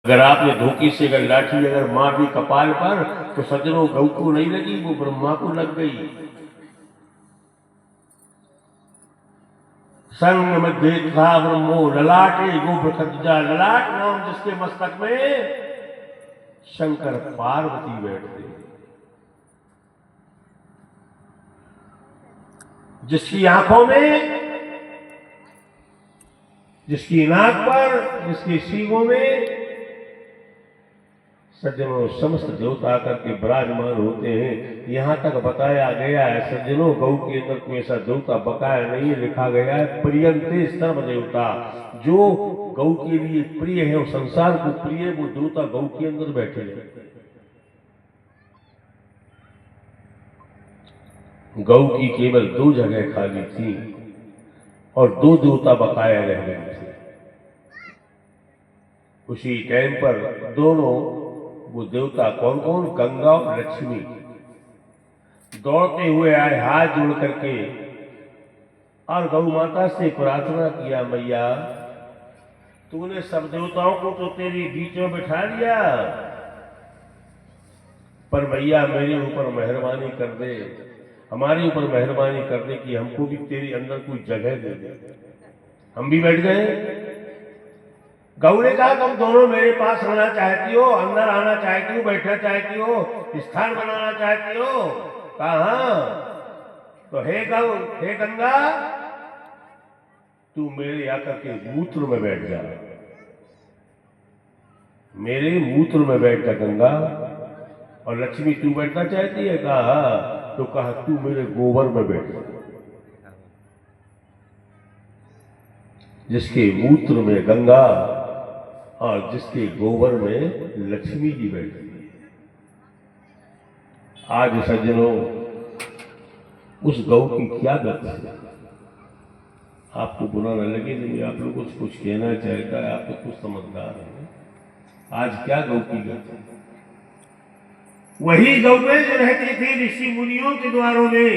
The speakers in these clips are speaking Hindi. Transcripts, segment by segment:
अगर आपने धोखे से अगर लाठी अगर मार दी कपाल पर तो सज्जनों गौ को नहीं लगी, वो ब्रह्मा को लग गई। संग मध्य था ब्रह्मो ललाटे गोप्रखजा, ललाट नाम जिसके मस्तक में शंकर पार्वती बैठते, जिसकी आंखों में, जिसकी नाक पर, जिसके सींगों में सज्जनों समस्त देवता आकर के विराजमान होते हैं। यहां तक बताया गया है सज्जनों, गौ के अंदर कोई ऐसा देवता बकाया नहीं लिखा गया है। प्रियंते सर्व देवता, जो गौ के लिए प्रिय है और संसार को प्रिय है, वो देवता गौ के अंदर बैठे हैं। गौ की केवल 2 जगह खाली थी और 2 देवता बकाया रह गए थे। उसी टाइम पर दोनों वो देवता कौन कौन, गंगा और लक्ष्मी दौड़ते हुए आए हाथ जोड़ करके और गौ माता से प्रार्थना किया, मैया तूने सब देवताओं को तो तेरे बीच में बिठा लिया, पर मैया मेरे ऊपर मेहरबानी कर दे, हमारे ऊपर मेहरबानी कर दे कि हमको भी तेरे अंदर कोई जगह दे दे, हम भी बैठ जाए। गौ ने कहा तुम दोनों मेरे पास रहना चाहती हो, अंदर आना चाहती हो, बैठना चाहती हो, स्थान बनाना चाहती हो? कहा तो हे गौ, हे गंगा, तू मेरे आकर के मूत्र में बैठ जा, मेरे मूत्र में बैठ जा गंगा। और लक्ष्मी तू बैठना चाहती है? कहा तो कहा तू मेरे गोबर में बैठ जा। जिसके मूत्र में गंगा और जिसके गोबर में लक्ष्मी जी बैठी है। आज सज्जनों उस गौ की क्या गति है, आपको बुरा न लगे, नहीं आप लोग कुछ कहना चाहता है, आप तो कुछ समझदार हैं। आज क्या गौ की गति, वही गौ में जो रहती थी ऋषि मुनियों के द्वारों में,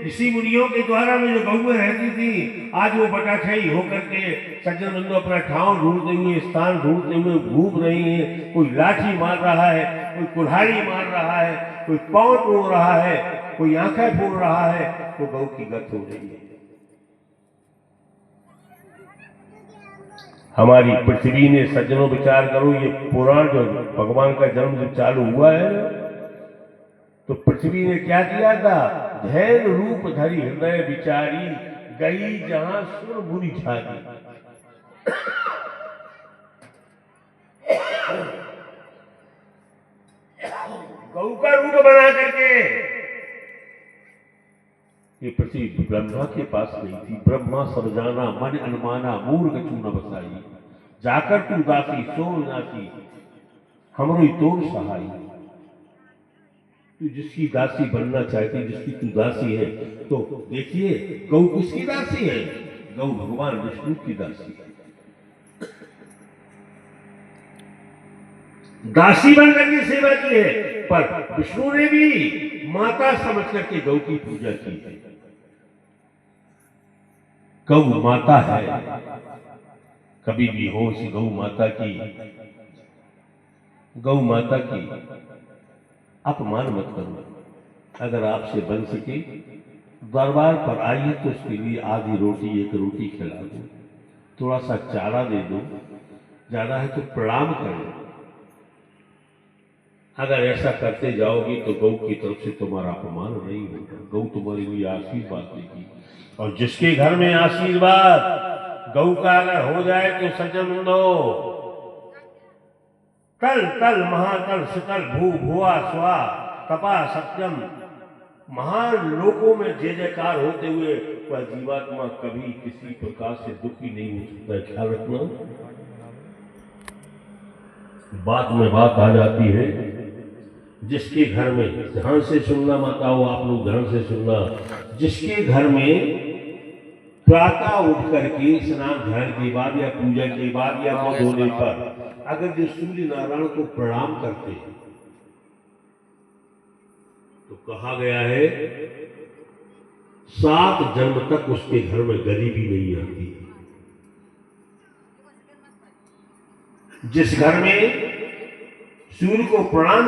ऋषि मुनियों के द्वारा में जो गौएं रहती थी, आज वो बटाखाई होकर के सज्जन बंधु अपना ठाव ढूंढते हुए, स्थान ढूंढते हुए घूम रही है। कोई लाठी मार रहा है, कोई कुल्हाड़ी मार रहा है, कोई पांव तोड़ रहा है, कोई आंखें फोड़ रहा है, तो गौ की गत हो रही है। हमारी पृथ्वी ने सज्जनों विचार करो, ये पुराण जो भगवान का जन्म जब चालू हुआ है तो पृथ्वी ने क्या किया था, धैर्य रूप धरी हृदय विचारी, गई जहां सुर बुरी झारी। गौ का रूप बना करके ये पृथ्वी ब्रह्मा के पास नहीं थी। ब्रह्मा सब जाना मन अनुमाना, मूर्ख चूना बसाई, जाकर तू दासी सो नासी, हमरो तोड़ सहाई। तू जिसकी दासी बनना चाहती, जिसकी तू दासी है, तो देखिए गौ किसकी दासी है, गौ भगवान विष्णु की दासी है। दासी बनकर के सेवा की है, पर विष्णु ने भी माता समझ करके गौ की पूजा की है। गौ माता है, कभी भी हो इस गौ माता की, गौ माता की अपमान मत करो। अगर आपसे बन सके दरबार पर आइए तो उसके लिए आधी रोटी, 1 रोटी खिला दो, थोड़ा सा चारा दे दो, ज्यादा है तो प्रणाम करो। अगर ऐसा करते जाओगे तो गौ की तरफ से तुम्हारा अपमान नहीं होगा, गौ तुम्हारे लिए आशीर्वाद देगी। और जिसके घर में आशीर्वाद गौ का अगर हो जाए तो सज्जन दो, तल तल महातल सुतल भू भुआ स्वा तपा सत्यम, महान लोकों में जय जयकार होते हुए वह जीवात्मा कभी किसी प्रकार से दुखी नहीं हो सकता। ख्याल रखना, बात में बात आ जाती है। जिसके घर में, ध्यान से सुनना माताओं, आप लोग ध्यान से सुनना, जिसके घर में प्रातः उठ करके स्नान ध्यान के बाद या पूजा के बाद या मुंह धोने पर अगर जो सूर्य नारायण को प्रणाम करते हैं तो कहा गया है 7 जन्म तक उसके घर में गरीबी नहीं आती। जिस घर में सूर्य को प्रणाम